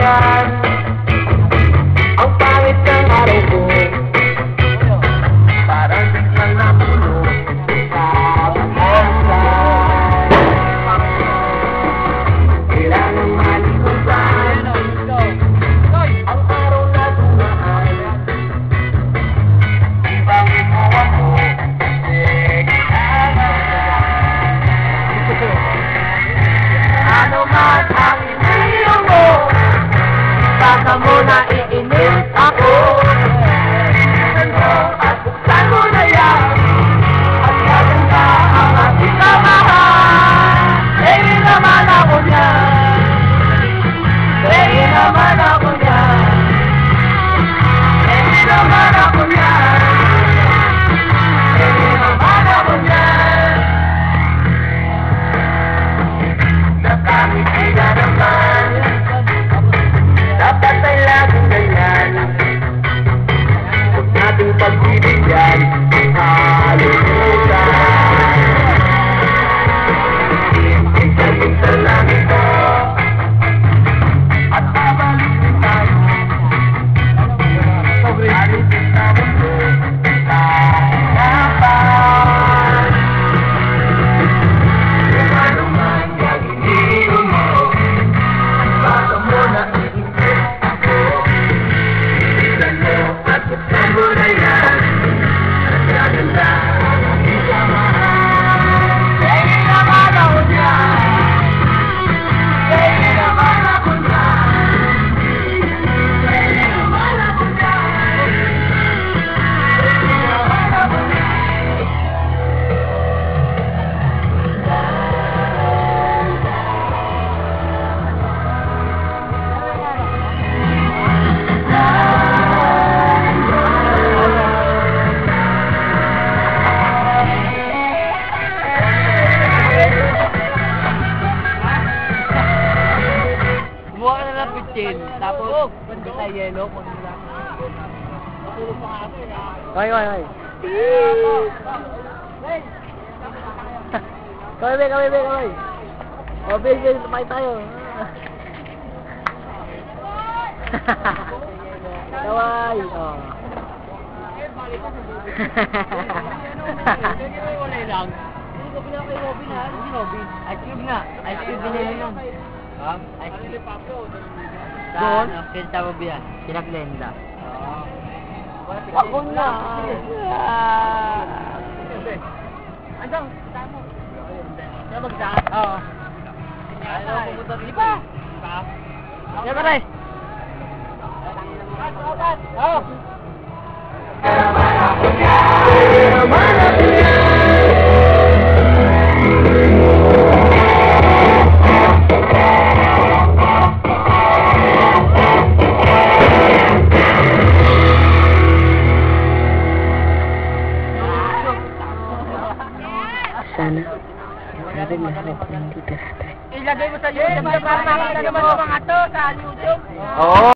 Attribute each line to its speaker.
Speaker 1: yan. Ang pangit ng araw ko, parang biglang napulog sa pag-asal. Kailangang malimutan ang araw na dumaan. Di bakit mo ako ano man ang iniyo mo, baka mo na iinit ako. At buksan mo na yan, at maganda ang ating kamahal. Pwede naman ako niyan, pwede naman ako niyan, pwede naman ako niyan, pwede naman ako niyan. Nakakikita naman, dapat ay laging ganyan. Huwag nating pagbibigyan ang halulutan. Minsan-minsan lang ito, at babalik din tayo. Balik din sa mundo, hirapan. Kung ano man gagawin mo, baka mo na iinit ako. Bilisan mo at buksan mo na yan, at gaganda ang aking kamahal. Pwede naman ako niyan, pwede naman ako niyan, pwede naman ako niyan, pwede naman ako niyan. Buka na lang pitchin, tapos banda sa yelo, kung nila. Matulog pa nga ako eh.
Speaker 2: Hoy. Kaway. O, bigay, lumay tayo. Kaway. O.
Speaker 1: Hindi ko pila kay Robin ha? Hindi Robin. Ice cream nga. Ice cream binili nun. Ha? Ice cream. Doon? Kinta mo biya. Kina Glenda. Ako na. Andang, tama. Kaya magdaan? Oo. Ano, pupunta dito pa? Kaya ba rin? Oo.
Speaker 2: Sana, sabi lahat ng dito.
Speaker 1: Ilagay mo sa YouTube para makita naman ng mga to sa YouTube.
Speaker 2: Oo.